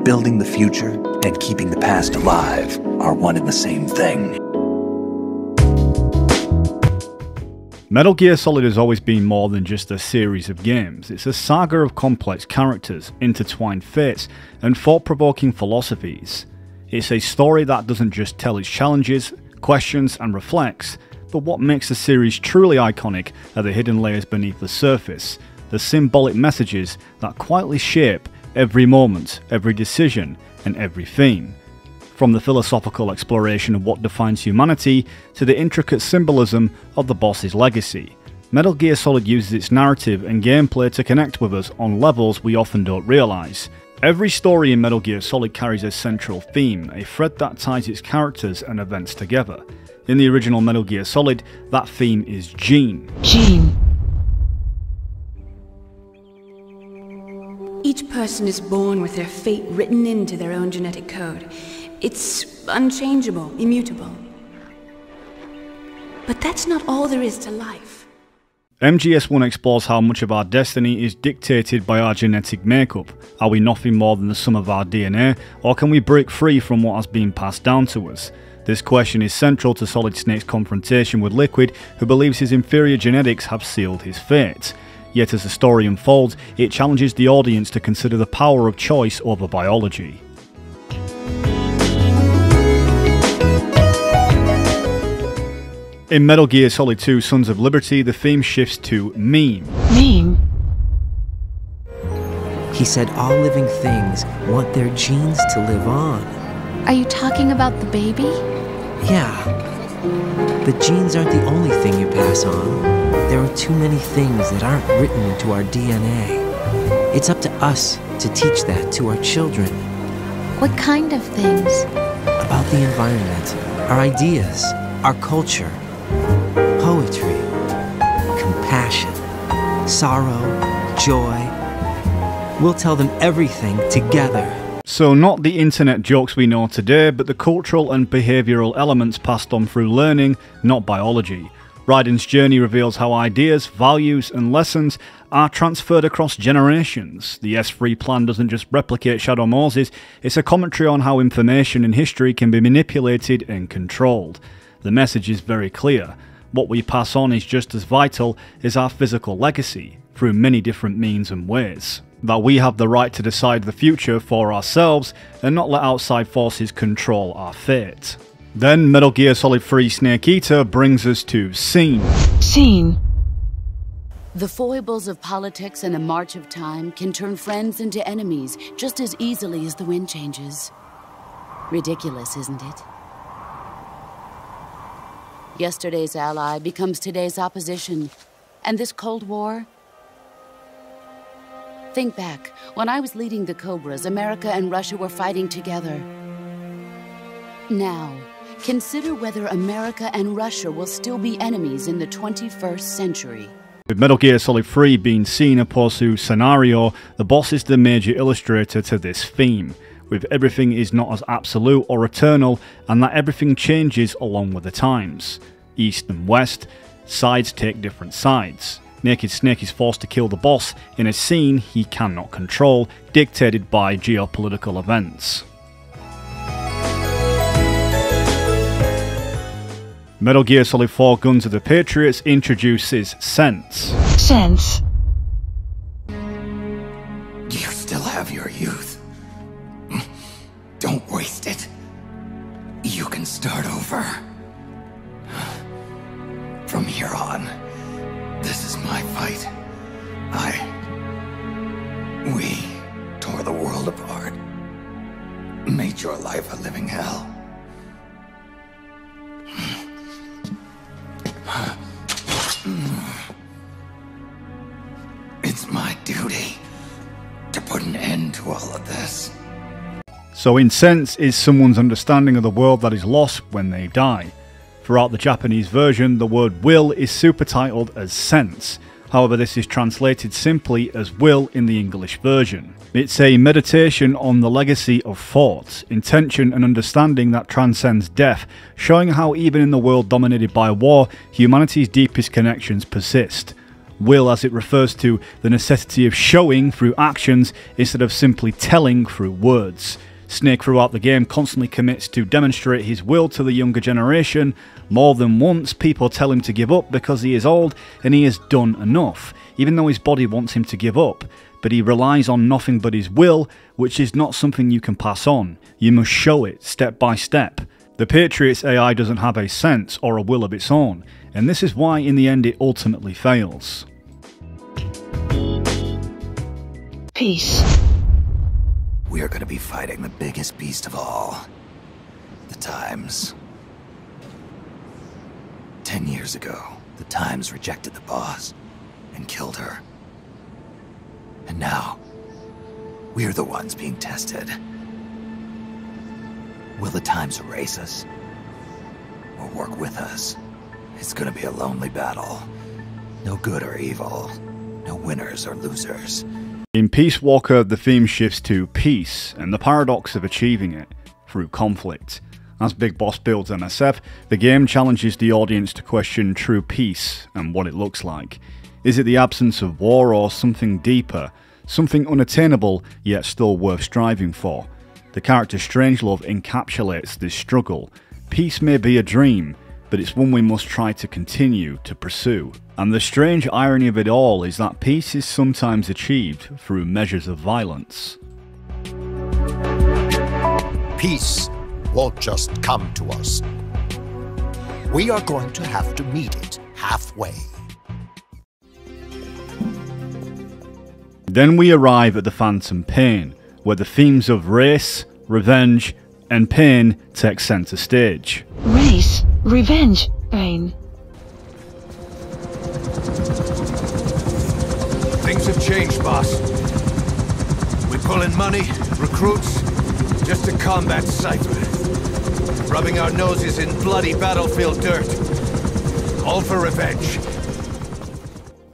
building the future and keeping the past alive are one and the same thing. Metal Gear Solid has always been more than just a series of games. It's a saga of complex characters, intertwined fates, and thought-provoking philosophies. It's a story that doesn't just tell its challenges, questions, and reflects, but what makes the series truly iconic are the hidden layers beneath the surface, the symbolic messages that quietly shape every moment, every decision, and every theme. From the philosophical exploration of what defines humanity to the intricate symbolism of the boss's legacy, Metal Gear Solid uses its narrative and gameplay to connect with us on levels we often don't realise. Every story in Metal Gear Solid carries a central theme, a thread that ties its characters and events together. In the original Metal Gear Solid, that theme is Gene. Gene. Each person is born with their fate written into their own genetic code. It's unchangeable, immutable. But that's not all there is to life. MGS1 explores how much of our destiny is dictated by our genetic makeup. Are we nothing more than the sum of our DNA, or can we break free from what has been passed down to us? This question is central to Solid Snake's confrontation with Liquid, who believes his inferior genetics have sealed his fate. Yet as the story unfolds, it challenges the audience to consider the power of choice over biology. In Metal Gear Solid 2 Sons of Liberty, the theme shifts to meme. Meme? He said all living things want their genes to live on. Are you talking about the baby? Yeah. But genes aren't the only thing you pass on. There are too many things that aren't written into our DNA. It's up to us to teach that to our children. What kind of things? About the environment, our ideas, our culture, poetry, compassion, sorrow, joy. We'll tell them everything together. So not the internet jokes we know today, but the cultural and behavioural elements passed on through learning, not biology. Raiden's journey reveals how ideas, values and lessons are transferred across generations. The S3 plan doesn't just replicate Shadow Moses, it's a commentary on how information and history can be manipulated and controlled. The message is very clear. What we pass on is just as vital as our physical legacy, through many different means and ways. That we have the right to decide the future for ourselves and not let outside forces control our fate. Then Metal Gear Solid 3 Snake Eater brings us to Scene. Scene. The foibles of politics and a march of time can turn friends into enemies just as easily as the wind changes. Ridiculous, isn't it? Yesterday's ally becomes today's opposition. And this Cold War? Think back. When I was leading the Cobras, America and Russia were fighting together. Now, consider whether America and Russia will still be enemies in the 21st century. With Metal Gear Solid 3 being Scene opposed to Scenario, the boss is the major illustrator to this theme, with everything is not as absolute or eternal, and that everything changes along with the times. East and West, sides take different sides. Naked Snake is forced to kill the boss in a scene he cannot control, dictated by geopolitical events. Metal Gear Solid 4 Guns of the Patriots introduces Sense. Sense. You still have your youth. Don't waste it. You can start over. From here on, this is my fight. We tore the world apart. Made your life a living hell. It's my duty to put an end to all of this. So in Sense is someone's understanding of the world that is lost when they die. Throughout the Japanese version, the word will is supertitled as sense. However, this is translated simply as will in the English version. It's a meditation on the legacy of thought, intention and understanding that transcends death, showing how even in the world dominated by war, humanity's deepest connections persist. will as it refers to the necessity of showing through actions instead of simply telling through words. Snake throughout the game constantly commits to demonstrate his will to the younger generation. More than once, people tell him to give up because he is old and he has done enough, even though his body wants him to give up. But he relies on nothing but his will, which is not something you can pass on. You must show it step by step. The Patriot's AI doesn't have a sense or a will of its own, and this is why in the end it ultimately fails. Peace. We are going to be fighting the biggest beast of all. The Times. 10 years ago, the Times rejected the boss and killed her. And now, we're the ones being tested. Will the Times erase us? Or work with us? It's gonna be a lonely battle. No good or evil. No winners or losers. In Peace Walker, the theme shifts to peace and the paradox of achieving it through conflict. As Big Boss builds NSF, the game challenges the audience to question true peace and what it looks like. Is it the absence of war or something deeper, something unattainable yet still worth striving for? The character Strangelove encapsulates this struggle. Peace may be a dream, but it's one we must try to continue to pursue. And the strange irony of it all is that peace is sometimes achieved through measures of violence. Peace won't just come to us. We are going to have to meet it halfway. Then we arrive at the Phantom Pain, where the themes of race, revenge, and pain take centre stage. Race, revenge, pain. Things have changed, boss. We pull in money, recruits, just to combat Cypher. Rubbing our noses in bloody battlefield dirt. All for revenge.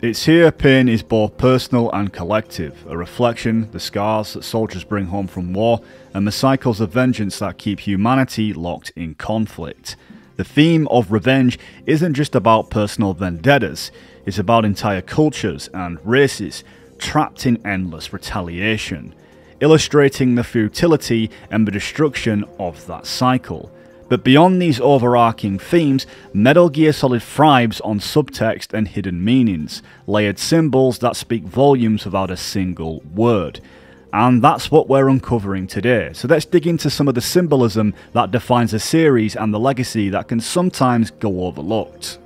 It's here pain is both personal and collective, a reflection, the scars that soldiers bring home from war, and the cycles of vengeance that keep humanity locked in conflict. The theme of revenge isn't just about personal vendettas, it's about entire cultures and races trapped in endless retaliation, illustrating the futility and the destruction of that cycle. But beyond these overarching themes, Metal Gear Solid thrives on subtext and hidden meanings, layered symbols that speak volumes without a single word. And that's what we're uncovering today. So let's dig into some of the symbolism that defines a series and the legacy that can sometimes go overlooked.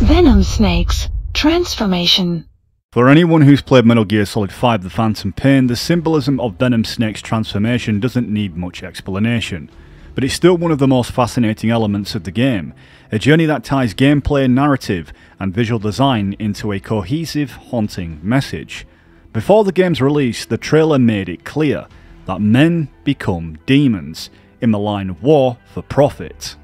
Venom Snake's transformation. For anyone who's played Metal Gear Solid 5 The Phantom Pain, the symbolism of Venom Snake's transformation doesn't need much explanation. But it's still one of the most fascinating elements of the game, a journey that ties gameplay, narrative, and visual design into a cohesive, haunting message. Before the game's release, the trailer made it clear that men become demons, in the line of war for profit.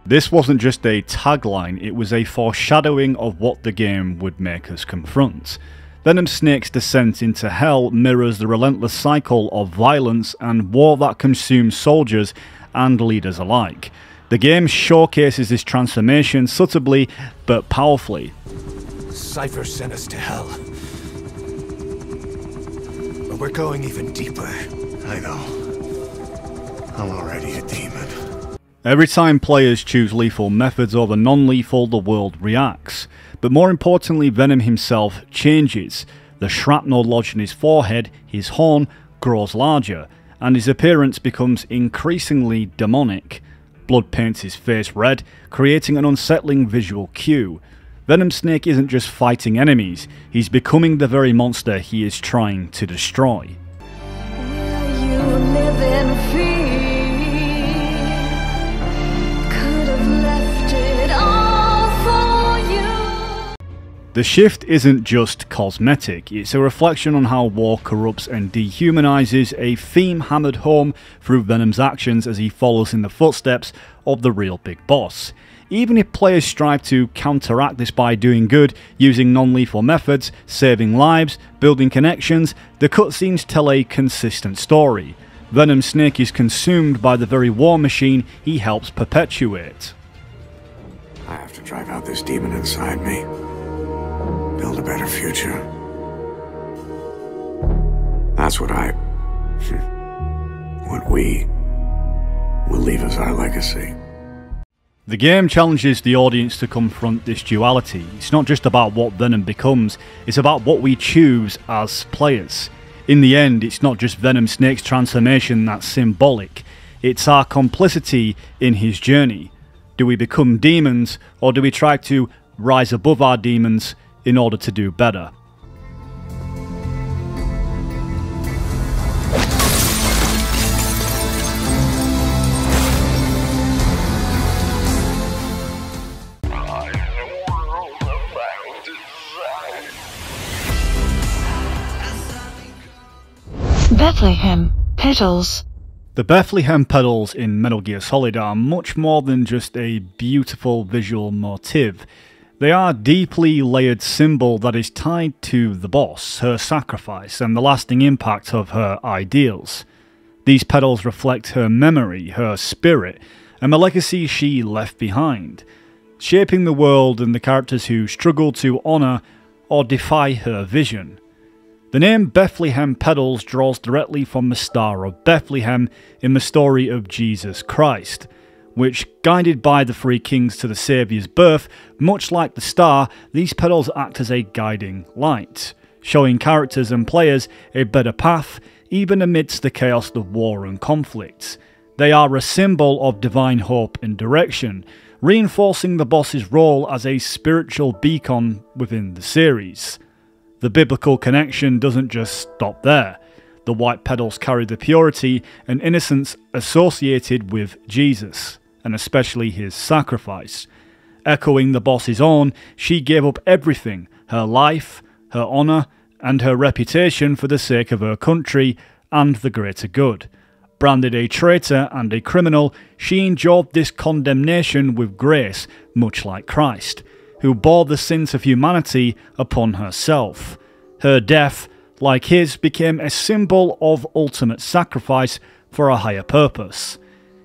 This wasn't just a tagline, it was a foreshadowing of what the game would make us confront. Venom Snake's descent into hell mirrors the relentless cycle of violence and war that consumes soldiers and leaders alike. The game showcases this transformation subtly but powerfully. Cypher sent us to hell. But we're going even deeper. I know. I'm already a demon. Every time players choose lethal methods over non-lethal, the world reacts. But more importantly, Venom himself changes. The shrapnel lodged in his forehead, his horn, grows larger, and his appearance becomes increasingly demonic. Blood paints his face red, creating an unsettling visual cue. Venom Snake isn't just fighting enemies, he's becoming the very monster he is trying to destroy. The shift isn't just cosmetic, it's a reflection on how war corrupts and dehumanizes, a theme hammered home through Venom's actions as he follows in the footsteps of the real big boss. even if players strive to counteract this by doing good, using non-lethal methods, saving lives, building connections, the cutscenes tell a consistent story. Venom Snake is consumed by the very war machine he helps perpetuate. I have to drive out this demon inside me. Build a better future. That's what we will leave as our legacy. The game challenges the audience to confront this duality. It's not just about what Venom becomes, it's about what we choose as players. In the end, it's not just Venom Snake's transformation that's symbolic, it's our complicity in his journey. Do we become demons, or do we try to rise above our demons in order to do better? Bethlehem petals. The Bethlehem petals in Metal Gear Solid are much more than just a beautiful visual motif. They are a deeply layered symbol that is tied to the boss, her sacrifice, and the lasting impact of her ideals. These petals reflect her memory, her spirit, and the legacy she left behind, shaping the world and the characters who struggle to honour or defy her vision. The name Bethlehem Petals draws directly from the Star of Bethlehem in the story of Jesus Christ, which, guided by the three kings to the Saviour's birth, much like the star, these petals act as a guiding light, showing characters and players a better path, even amidst the chaos of war and conflict. They are a symbol of divine hope and direction, reinforcing the boss's role as a spiritual beacon within the series. The biblical connection doesn't just stop there. The white petals carry the purity and innocence associated with Jesus, and especially his sacrifice. Echoing the boss's own, she gave up everything, her life, her honour, and her reputation for the sake of her country and the greater good. Branded a traitor and a criminal, she endured this condemnation with grace, much like Christ, who bore the sins of humanity upon herself. Her death, like his, became a symbol of ultimate sacrifice for a higher purpose.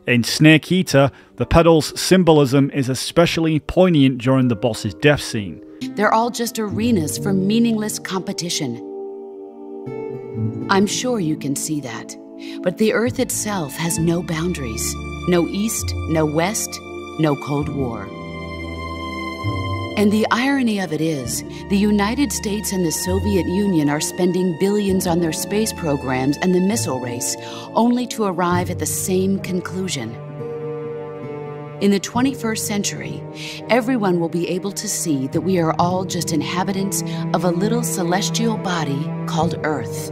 In Snake Eater, the petals' symbolism is especially poignant during the boss's death scene. They're all just arenas for meaningless competition. I'm sure you can see that, but the Earth itself has no boundaries. No East, no West, no Cold War. And the irony of it is, the United States and the Soviet Union are spending billions on their space programs and the missile race, only to arrive at the same conclusion. In the 21st century, everyone will be able to see that we are all just inhabitants of a little celestial body called Earth.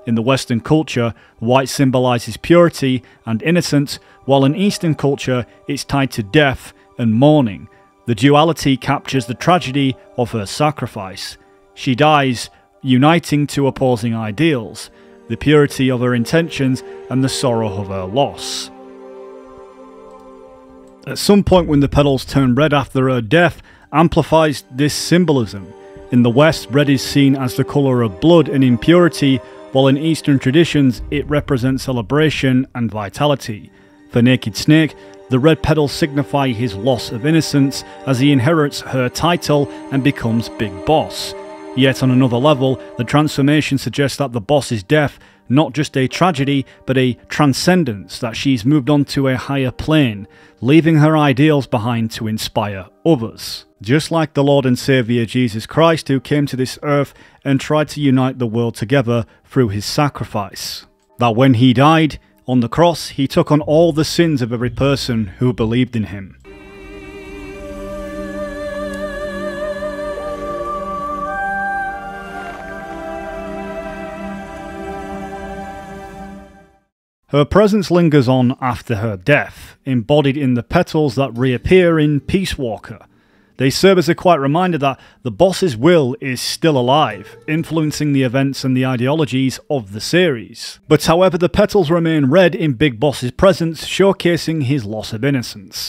In the Western culture, white symbolises purity and innocence, while in Eastern culture it's tied to death and mourning. The duality captures the tragedy of her sacrifice. She dies, uniting two opposing ideals, the purity of her intentions and the sorrow of her loss. At some point when the petals turn red after her death, amplifies this symbolism. In the West, red is seen as the colour of blood and impurity, while in Eastern traditions it represents celebration and vitality. For Naked Snake, the red petals signify his loss of innocence as he inherits her title and becomes Big Boss. Yet on another level, the transformation suggests that the boss's death, not just a tragedy, but a transcendence, that she's moved on to a higher plane, leaving her ideals behind to inspire others. Just like the Lord and Saviour Jesus Christ, who came to this earth and tried to unite the world together through his sacrifice. That when he died on the cross, he took on all the sins of every person who believed in him. Her presence lingers on after her death, embodied in the petals that reappear in Peace Walker. They serve as a quiet reminder that the boss's will is still alive, influencing the events and the ideologies of the series. But however, the petals remain red in Big Boss's presence, showcasing his loss of innocence.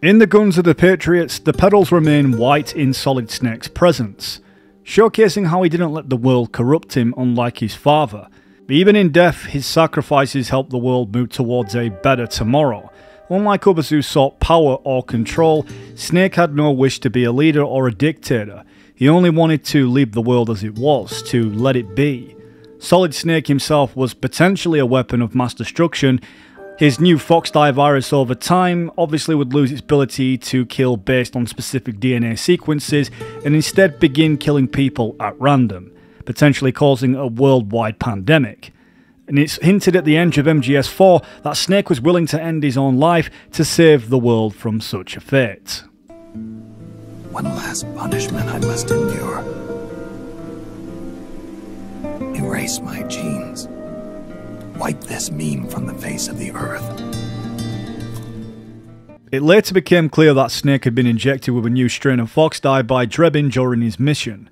In the Guns of the Patriots, the petals remain white in Solid Snake's presence, showcasing how he didn't let the world corrupt him unlike his father. Even in death, his sacrifices helped the world move towards a better tomorrow. Unlike others who sought power or control, Snake had no wish to be a leader or a dictator. He only wanted to leave the world as it was, to let it be. Solid Snake himself was potentially a weapon of mass destruction. His new Foxdie virus over time obviously would lose its ability to kill based on specific DNA sequences and instead begin killing people at random, potentially causing a worldwide pandemic. And it's hinted at the end of MGS4 that Snake was willing to end his own life to save the world from such a fate. One last punishment I must endure. Erase my genes. Wipe this meme from the face of the earth. It later became clear that Snake had been injected with a new strain of Foxdie by Drebin during his mission.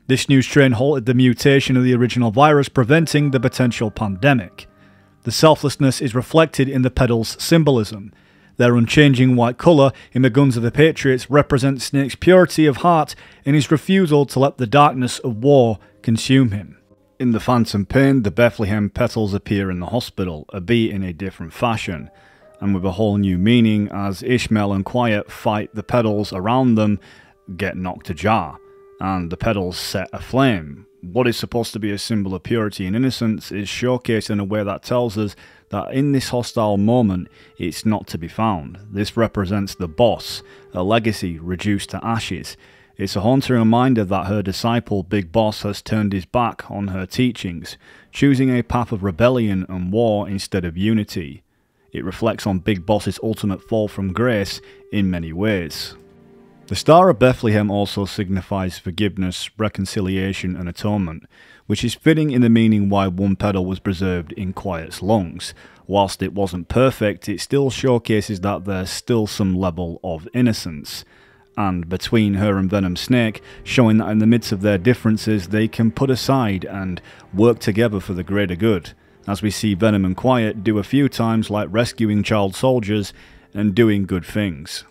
This new strain halted the mutation of the original virus, preventing the potential pandemic. The selflessness is reflected in the petals' symbolism. Their unchanging white colour in the Guns of the Patriots represents Snake's purity of heart and his refusal to let the darkness of war consume him. In the Phantom Pain, the Bethlehem petals appear in the hospital, albeit in a different fashion, and with a whole new meaning as Ishmael and Quiet fight the petals around them get knocked ajar, and the petals set aflame. What is supposed to be a symbol of purity and innocence is showcased in a way that tells us that in this hostile moment, it's not to be found. This represents the boss, a legacy reduced to ashes. It's a haunting reminder that her disciple, Big Boss, has turned his back on her teachings, choosing a path of rebellion and war instead of unity. It reflects on Big Boss's ultimate fall from grace in many ways. The Star of Bethlehem also signifies forgiveness, reconciliation and atonement, which is fitting in the meaning why one petal was preserved in Quiet's lungs. Whilst it wasn't perfect, it still showcases that there's still some level of innocence. And between her and Venom Snake, showing that in the midst of their differences they can put aside and work together for the greater good, as we see Venom and Quiet do a few times, like rescuing child soldiers and doing good things.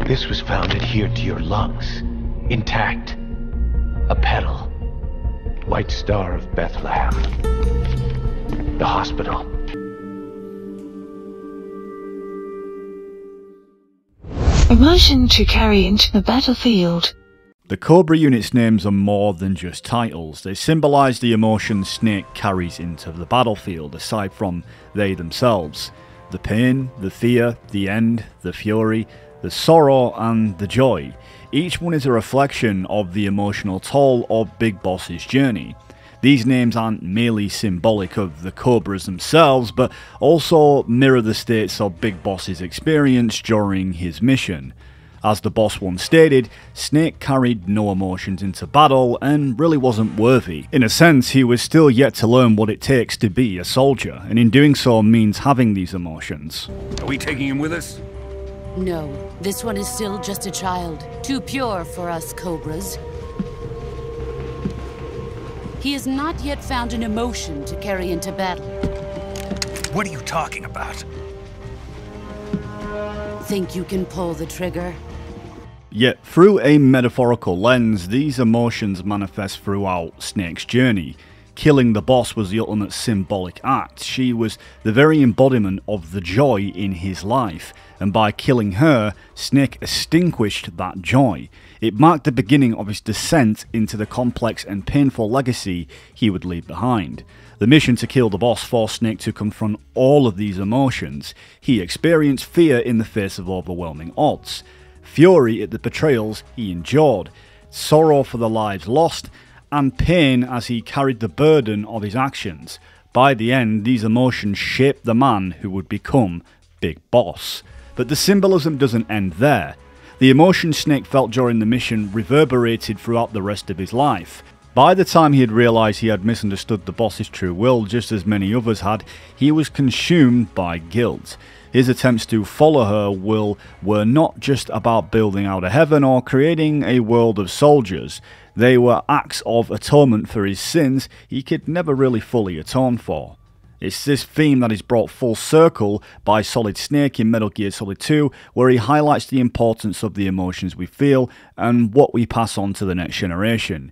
This was found adhered to your lungs, intact. A petal. White Star of Bethlehem. The hospital. Emotion to carry into the battlefield. The Cobra unit's names are more than just titles. They symbolise the emotions Snake carries into the battlefield, aside from they themselves. The pain, the fear, the end, the fury, the sorrow and the joy. Each one is a reflection of the emotional toll of Big Boss's journey. These names aren't merely symbolic of the Cobras themselves, but also mirror the states of Big Boss's experience during his mission. As the boss once stated, Snake carried no emotions into battle and really wasn't worthy. In a sense, he was still yet to learn what it takes to be a soldier, and in doing so means having these emotions. Are we taking him with us? No, this one is still just a child. Too pure for us Cobras. He has not yet found an emotion to carry into battle. What are you talking about? Think you can pull the trigger? Yet, through a metaphorical lens, these emotions manifest throughout Snake's journey. Killing the boss was the ultimate symbolic act. She was the very embodiment of the joy in his life, and by killing her, Snake extinguished that joy. It marked the beginning of his descent into the complex and painful legacy he would leave behind. The mission to kill the boss forced Snake to confront all of these emotions. He experienced fear in the face of overwhelming odds, fury at the betrayals he endured, sorrow for the lives lost, and pain as he carried the burden of his actions. By the end, these emotions shaped the man who would become Big Boss. But the symbolism doesn't end there. The emotions Snake felt during the mission reverberated throughout the rest of his life. By the time he had realised he had misunderstood the boss's true will, just as many others had, he was consumed by guilt. His attempts to follow her will were not just about building out a heaven or creating a world of soldiers. They were acts of atonement for his sins he could never really fully atone for. It's this theme that is brought full circle by Solid Snake in Metal Gear Solid 2, where he highlights the importance of the emotions we feel and what we pass on to the next generation.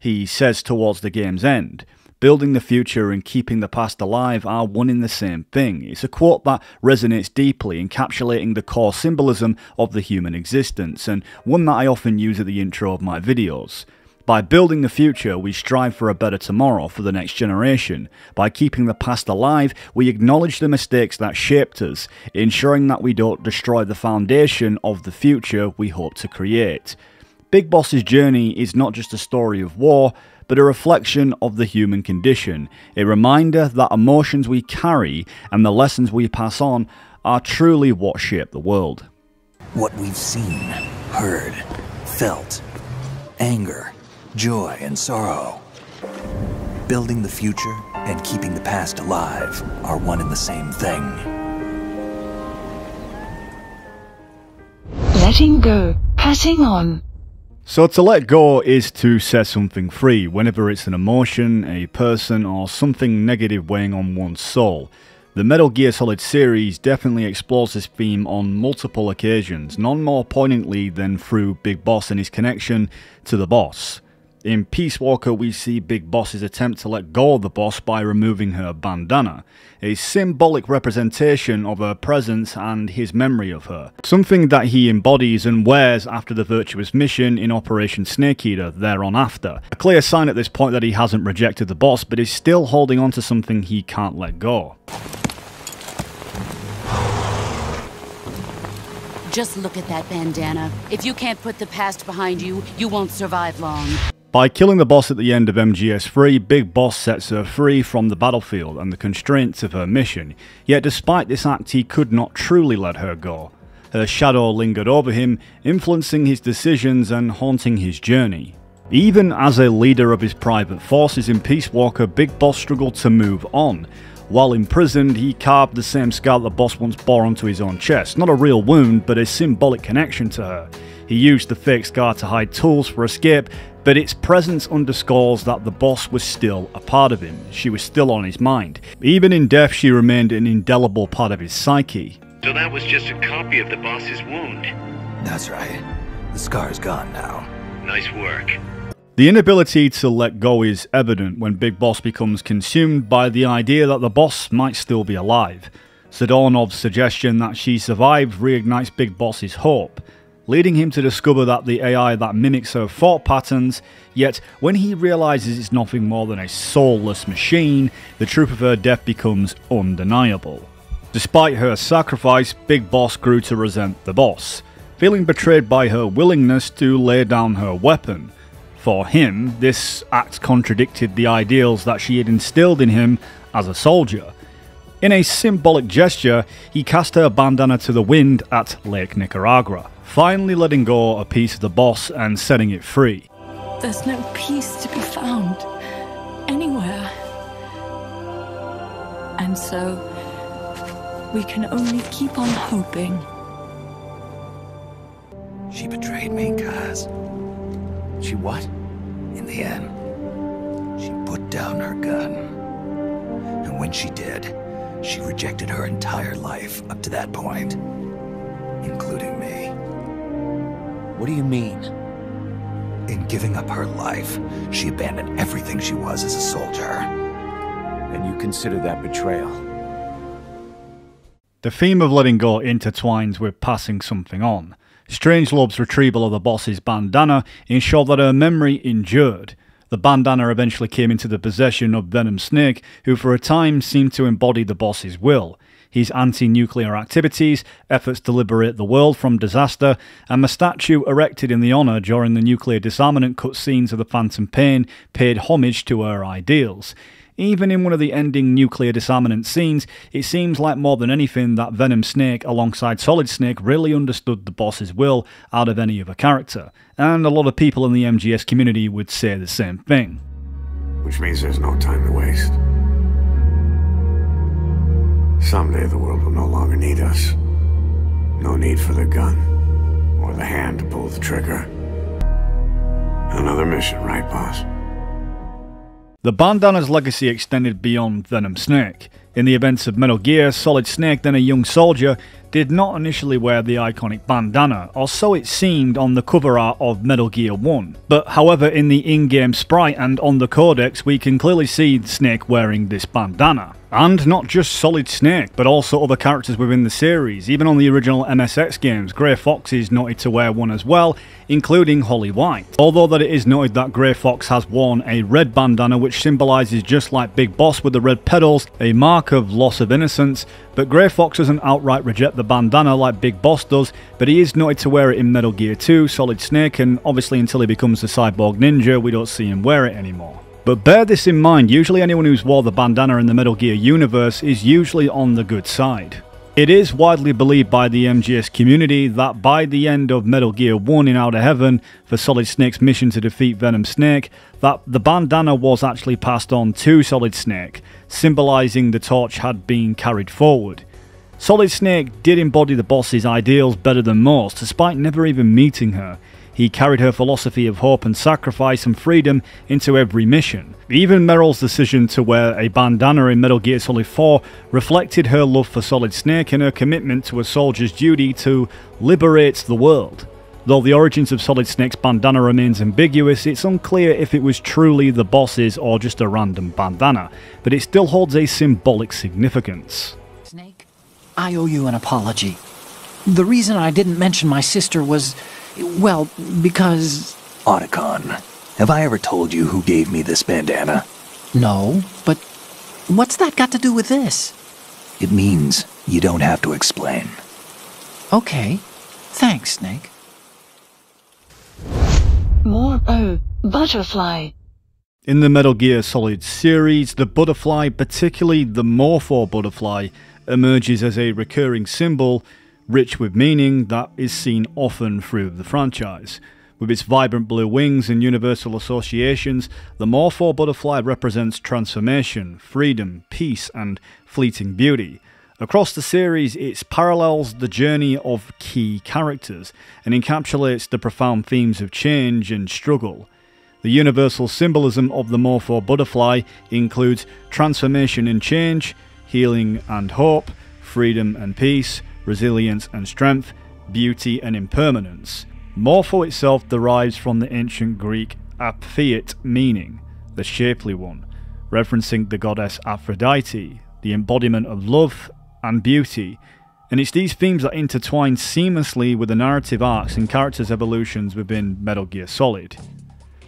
He says towards the game's end, "Building the future and keeping the past alive are one in the same thing." It's a quote that resonates deeply, encapsulating the core symbolism of the human existence, and one that I often use at the intro of my videos. By building the future, we strive for a better tomorrow for the next generation. By keeping the past alive, we acknowledge the mistakes that shaped us, ensuring that we don't destroy the foundation of the future we hope to create. Big Boss's journey is not just a story of war, but a reflection of the human condition, a reminder that emotions we carry and the lessons we pass on are truly what shape the world. What we've seen, heard, felt, anger, joy and sorrow. Building the future and keeping the past alive are one and the same thing. Letting go, passing on. So to let go is to set something free, whenever it's an emotion, a person, or something negative weighing on one's soul. The Metal Gear Solid series definitely explores this theme on multiple occasions, none more poignantly than through Big Boss and his connection to the boss. In Peace Walker, we see Big Boss's attempt to let go of the boss by removing her bandana, a symbolic representation of her presence and his memory of her, something that he embodies and wears after the virtuous mission in Operation Snake Eater thereon after. A clear sign at this point that he hasn't rejected the boss, but is still holding on to something he can't let go. Just look at that bandana. If you can't put the past behind you, you won't survive long. By killing the boss at the end of MGS3, Big Boss sets her free from the battlefield and the constraints of her mission, yet despite this act he could not truly let her go. Her shadow lingered over him, influencing his decisions and haunting his journey. Even as a leader of his private forces in Peace Walker, Big Boss struggled to move on. While imprisoned, he carved the same scar the boss once bore onto his own chest, not a real wound, but a symbolic connection to her. He used the fake scar to hide tools for escape, but its presence underscores that the boss was still a part of him. She was still on his mind. Even in death, she remained an indelible part of his psyche. So that was just a copy of the boss's wound. That's right. The scar's gone now. Nice work. The inability to let go is evident when Big Boss becomes consumed by the idea that the boss might still be alive. Sadonov's suggestion that she survived reignites Big Boss's hope, leading him to discover that the AI that mimics her thought patterns, yet when he realises it's nothing more than a soulless machine, the truth of her death becomes undeniable. Despite her sacrifice, Big Boss grew to resent the boss, feeling betrayed by her willingness to lay down her weapon. For him, this act contradicted the ideals that she had instilled in him as a soldier. In a symbolic gesture, he cast her bandana to the wind at Lake Nicaragua, finally letting go a piece of the boss and setting it free. There's no peace to be found anywhere. And so, we can only keep on hoping. She betrayed me, Kaz. She what? In the end, she put down her gun. And when she did, she rejected her entire life up to that point, including me. What do you mean? In giving up her life, she abandoned everything she was as a soldier. And you consider that betrayal? The theme of letting go intertwines with passing something on. Strangelove's retrieval of the boss's bandana ensured that her memory endured. The bandana eventually came into the possession of Venom Snake, who for a time seemed to embody the boss's will. His anti-nuclear activities, efforts to liberate the world from disaster, and the statue erected in the honour during the nuclear disarmament cutscenes of the Phantom Pain paid homage to her ideals. Even in one of the ending nuclear disarmament scenes, it seems like more than anything that Venom Snake alongside Solid Snake really understood the boss's will out of any other character, and a lot of people in the MGS community would say the same thing. which means there's no time to waste. Someday the world will no longer need us. No need for the gun, or the hand to pull the trigger. Another mission, right, boss? The bandana's legacy extended beyond Venom Snake. In the events of Metal Gear, Solid Snake, then a young soldier, did not initially wear the iconic bandana, or so it seemed on the cover art of Metal Gear 1. But however, in the in-game sprite and on the codex, we can clearly see Snake wearing this bandana. And not just Solid Snake, but also other characters within the series. Even on the original MSX games, Grey Fox is noted to wear one as well, including Holly White. Although that it is noted that Grey Fox has worn a red bandana, which symbolises, just like Big Boss with the red pedals, a mark of loss of innocence. But Grey Fox doesn't outright reject the bandana like Big Boss does, but he is noted to wear it in Metal Gear 2, Solid Snake, and obviously until he becomes the Cyborg Ninja, we don't see him wear it anymore. But bear this in mind, usually anyone who's wore the bandana in the Metal Gear universe is usually on the good side. It is widely believed by the MGS community that by the end of Metal Gear 1 in Outer Heaven, for Solid Snake's mission to defeat Venom Snake, that the bandana was actually passed on to Solid Snake, symbolising the torch had been carried forward. Solid Snake did embody the boss's ideals better than most, despite never even meeting her. He carried her philosophy of hope and sacrifice and freedom into every mission. Even Meryl's decision to wear a bandana in Metal Gear Solid 4 reflected her love for Solid Snake and her commitment to a soldier's duty to liberate the world. Though the origins of Solid Snake's bandana remains ambiguous, it's unclear if it was truly the boss's or just a random bandana, but it still holds a symbolic significance. Snake, I owe you an apology. The reason I didn't mention my sister was, well, because... Otacon, have I ever told you who gave me this bandana? No, but what's that got to do with this? It means you don't have to explain. Okay, thanks, Snake. Butterfly. In the Metal Gear Solid series, the butterfly, particularly the Morpho butterfly, emerges as a recurring symbol rich with meaning that is seen often through the franchise. With its vibrant blue wings and universal associations, the Morpho butterfly represents transformation, freedom, peace, and fleeting beauty. Across the series, it parallels the journey of key characters and encapsulates the profound themes of change and struggle. The universal symbolism of the Morpho butterfly includes transformation and change, healing and hope, freedom and peace, resilience and strength, beauty and impermanence. Morpho itself derives from the ancient Greek aphthiet meaning, the shapely one, referencing the goddess Aphrodite, the embodiment of love and beauty, and it's these themes that intertwine seamlessly with the narrative arcs and characters' evolutions within Metal Gear Solid.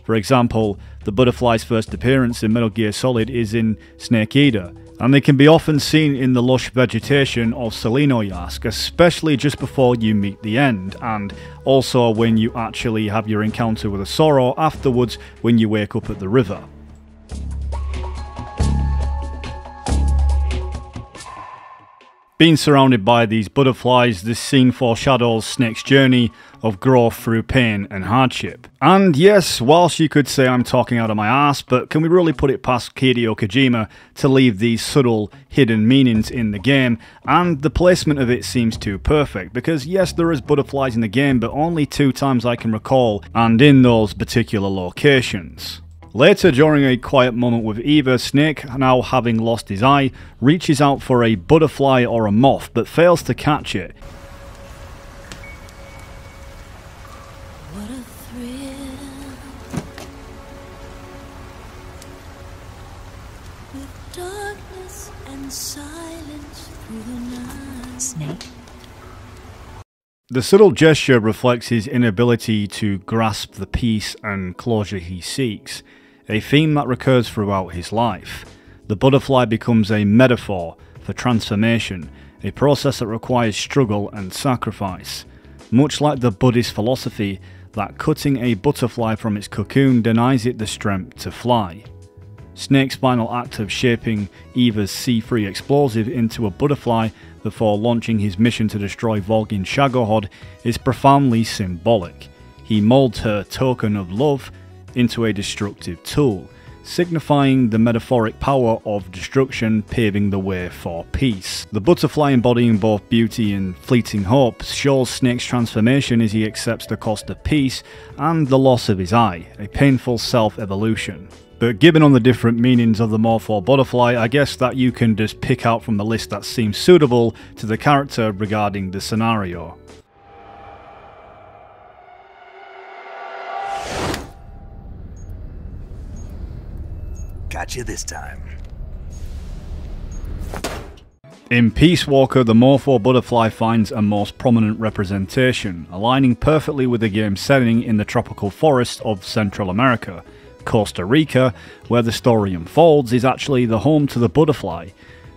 For example, the butterfly's first appearance in Metal Gear Solid is in Snake Eater, and they can be often seen in the lush vegetation of Selenoyask, especially just before you meet the end, and also when you actually have your encounter with a Sorrow afterwards when you wake up at the river. Being surrounded by these butterflies, this scene foreshadows Snake's journey of growth through pain and hardship. And yes, whilst you could say I'm talking out of my ass, but can we really put it past Hideo Kojima to leave these subtle, hidden meanings in the game? And the placement of it seems too perfect, because yes, there is butterflies in the game, but only 2 times I can recall, and in those particular locations. Later, during a quiet moment with Eva, Snake, now having lost his eye, reaches out for a butterfly or a moth, but fails to catch it. What a thrill, with darkness and silence through the night. Snake. The subtle gesture reflects his inability to grasp the peace and closure he seeks, a theme that recurs throughout his life. The butterfly becomes a metaphor for transformation, a process that requires struggle and sacrifice. Much like the Buddhist philosophy that cutting a butterfly from its cocoon denies it the strength to fly. Snake's final act of shaping Eva's C3 explosive into a butterfly before launching his mission to destroy Volgin Shagohod is profoundly symbolic. He molds her token of love into a destructive tool, signifying the metaphoric power of destruction paving the way for peace. The butterfly, embodying both beauty and fleeting hope, shows Snake's transformation as he accepts the cost of peace and the loss of his eye, a painful self-evolution. But given on the different meanings of the Morpho butterfly, I guess that you can just pick out from the list that seems suitable to the character regarding the scenario. Got you this time. In Peace Walker, the Morpho butterfly finds a most prominent representation, aligning perfectly with the game's setting in the tropical forests of Central America. Costa Rica, where the story unfolds, is actually the home to the butterfly,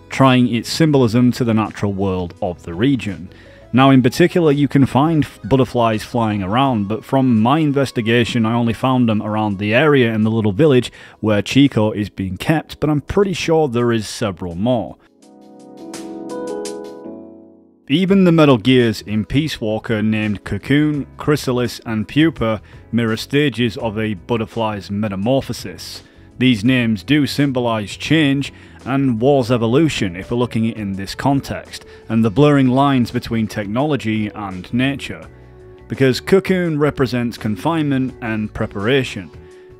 trying its symbolism to the natural world of the region. Now, in particular, you can find butterflies flying around, but from my investigation I only found them around the area in the little village where Chico is being kept, but I'm pretty sure there is several more. Even the Metal Gears in Peace Walker named Cocoon, Chrysalis and Pupa mirror stages of a butterfly's metamorphosis. These names do symbolise change and war's evolution if we're looking at it in this context, and the blurring lines between technology and nature. Because Cocoon represents confinement and preparation,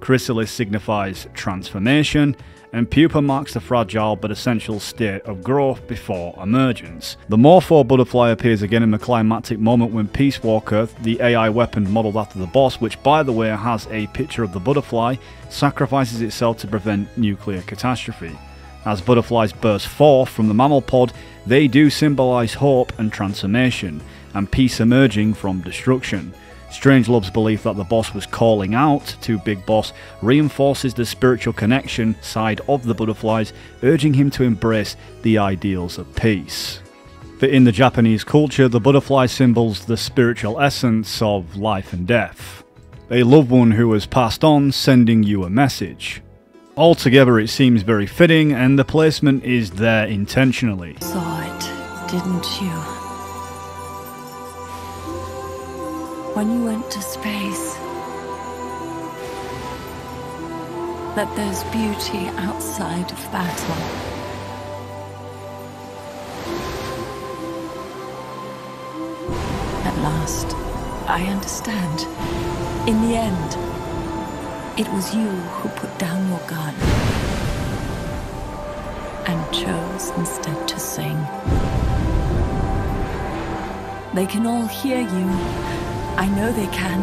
Chrysalis signifies transformation, and Pupa marks the fragile but essential state of growth before emergence. The Morpho butterfly appears again in the climactic moment when Peace Walker, the AI weapon modelled after the boss, which by the way has a picture of the butterfly, sacrifices itself to prevent nuclear catastrophe. As butterflies burst forth from the mammal pod, they do symbolise hope and transformation, and peace emerging from destruction. Strangelove's belief that the boss was calling out to Big Boss reinforces the spiritual connection side of the butterflies, urging him to embrace the ideals of peace. But in the Japanese culture, the butterfly symbols the spiritual essence of life and death. A loved one who has passed on sending you a message. Altogether it seems very fitting, and the placement is there intentionally. Saw it, didn't you? When you went to space, that there's beauty outside of battle. At last, I understand. In the end, it was you who put down your gun and chose instead to sing. They can all hear you. I know they can,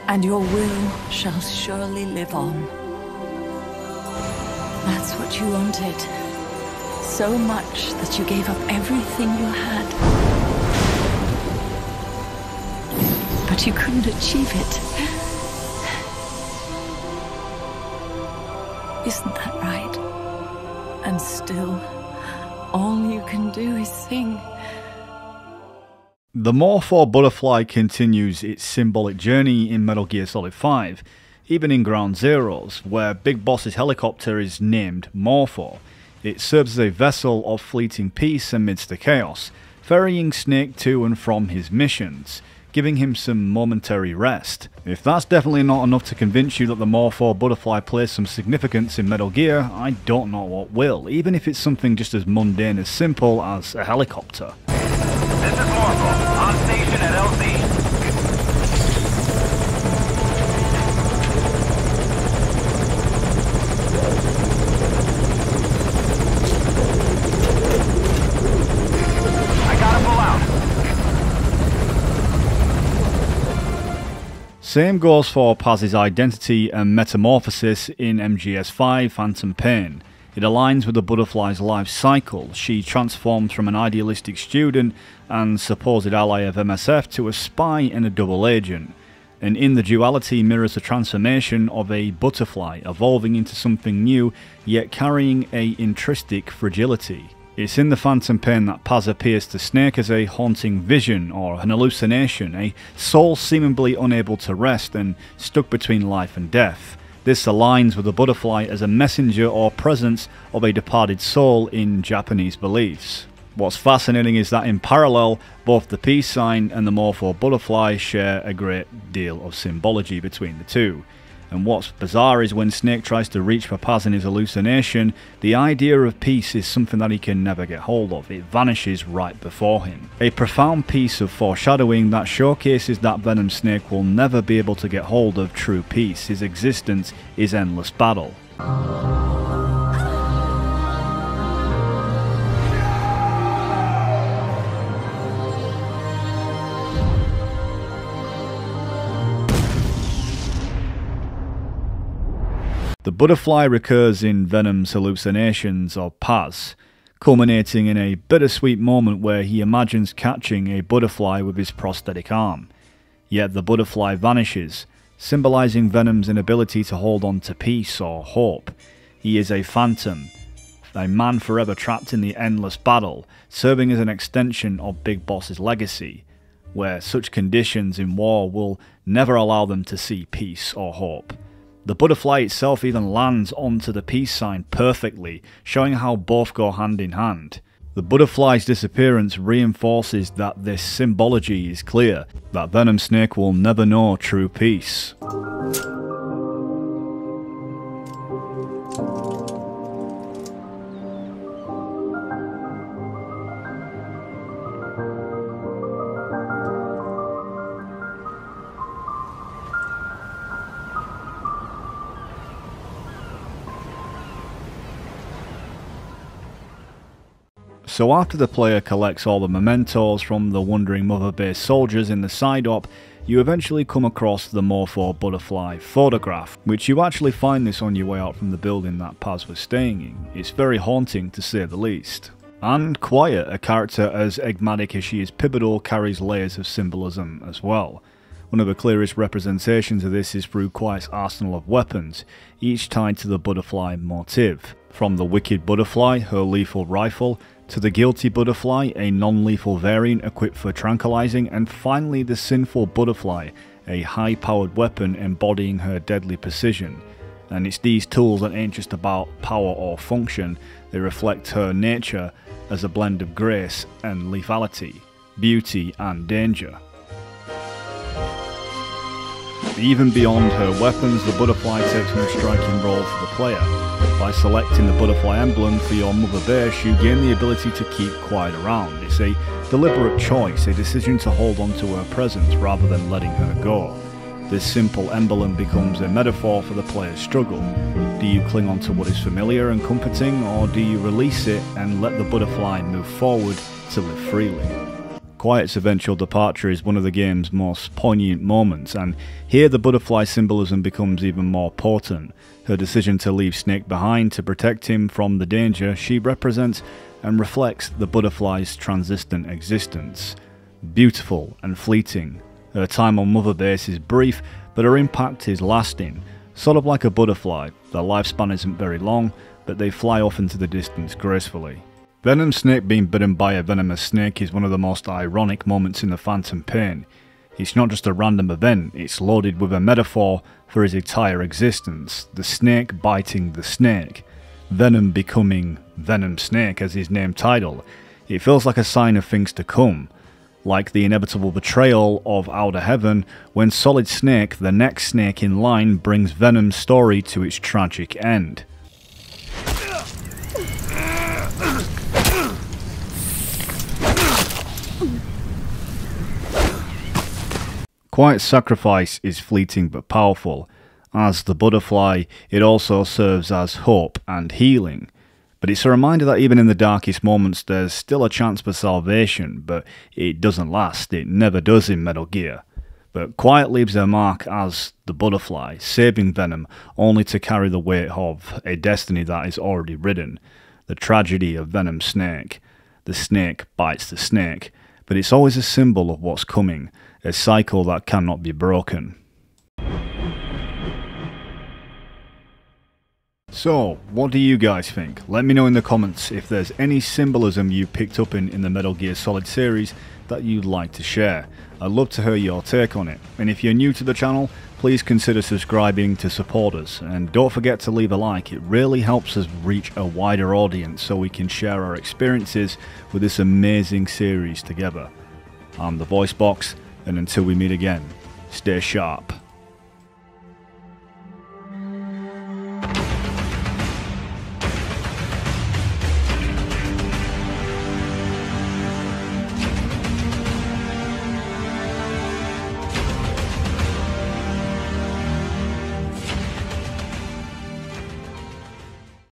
and your will shall surely live on. That's what you wanted, so much that you gave up everything you had. But you couldn't achieve it. Isn't that right? And still, all you can do is sing. The Morpho butterfly continues its symbolic journey in Metal Gear Solid 5, even in Ground Zeroes, where Big Boss's helicopter is named Morpho. It serves as a vessel of fleeting peace amidst the chaos, ferrying Snake to and from his missions, giving him some momentary rest. If that's definitely not enough to convince you that the Morpho butterfly plays some significance in Metal Gear, I don't know what will, even if it's something just as mundane as simple as a helicopter. This is Morpho, on station at LZ. I gotta pull out. Same goes for Paz's identity and metamorphosis in MGS5 Phantom Pain. It aligns with the butterfly's life cycle. She transforms from an idealistic student and supposed ally of MSF to a spy and a double agent. And in the duality mirrors the transformation of a butterfly, evolving into something new, yet carrying a intrinsic fragility. It's in the Phantom Pain that Paz appears to Snake as a haunting vision or an hallucination, a soul seemingly unable to rest and stuck between life and death. This aligns with the butterfly as a messenger or presence of a departed soul in Japanese beliefs. What's fascinating is that in parallel, both the peace sign and the Morpho butterfly share a great deal of symbology between the two. And what's bizarre is when Snake tries to reach for Paz in his hallucination, the idea of peace is something that he can never get hold of. It vanishes right before him. A profound piece of foreshadowing that showcases that Venom Snake will never be able to get hold of true peace. His existence is endless battle. The butterfly recurs in Venom's hallucinations of Paz, culminating in a bittersweet moment where he imagines catching a butterfly with his prosthetic arm. Yet the butterfly vanishes, symbolizing Venom's inability to hold on to peace or hope. He is a phantom, a man forever trapped in the endless battle, serving as an extension of Big Boss's legacy, where such conditions in war will never allow them to see peace or hope. The butterfly itself even lands onto the peace sign perfectly, showing how both go hand in hand. The butterfly's disappearance reinforces that this symbology is clear, that Venom Snake will never know true peace. So after the player collects all the mementos from the wandering Mother Base soldiers in the side op, you eventually come across the Morpho Butterfly photograph, which you actually find this on your way out from the building that Paz was staying in. It's very haunting to say the least. And Quiet, a character as enigmatic as she is pivotal, carries layers of symbolism as well. One of the clearest representations of this is through Quiet's arsenal of weapons, each tied to the butterfly motif. From the Wicked Butterfly, her lethal rifle, to the Guilty Butterfly, a non-lethal variant equipped for tranquilizing, and finally the Sinful Butterfly, a high-powered weapon embodying her deadly precision. And it's these tools that ain't just about power or function, they reflect her nature as a blend of grace and lethality, beauty and danger. Even beyond her weapons, the butterfly takes no striking role for the player. By selecting the butterfly emblem for your Mother Base, you gain the ability to keep Quiet around. It's a deliberate choice, a decision to hold on to her presence rather than letting her go. This simple emblem becomes a metaphor for the player's struggle. Do you cling on to what is familiar and comforting, or do you release it and let the butterfly move forward to live freely? Quiet's eventual departure is one of the game's most poignant moments, and here the butterfly symbolism becomes even more potent. Her decision to leave Snake behind to protect him from the danger she represents and reflects the butterfly's transcendent existence. Beautiful and fleeting, her time on Mother Base is brief, but her impact is lasting. Sort of like a butterfly, their lifespan isn't very long, but they fly off into the distance gracefully. Venom Snake being bitten by a venomous snake is one of the most ironic moments in the Phantom Pain. It's not just a random event, it's loaded with a metaphor for his entire existence. The snake biting the snake. Venom becoming Venom Snake as his name title. It feels like a sign of things to come. Like the inevitable betrayal of Outer Heaven when Solid Snake, the next snake in line, brings Venom's story to its tragic end. Quiet's sacrifice is fleeting but powerful. As the butterfly, it also serves as hope and healing. But it's a reminder that even in the darkest moments there's still a chance for salvation, but it doesn't last, it never does in Metal Gear. But Quiet leaves her mark as the butterfly, saving Venom only to carry the weight of a destiny that is already written. The tragedy of Venom Snake. The snake bites the snake, but it's always a symbol of what's coming, a cycle that cannot be broken. So, what do you guys think? Let me know in the comments if there's any symbolism you picked up in the Metal Gear Solid series that you'd like to share. I'd love to hear your take on it. And if you're new to the channel, please consider subscribing to support us. And don't forget to leave a like, it really helps us reach a wider audience so we can share our experiences with this amazing series together. I'm the Voice Box, and until we meet again, stay sharp.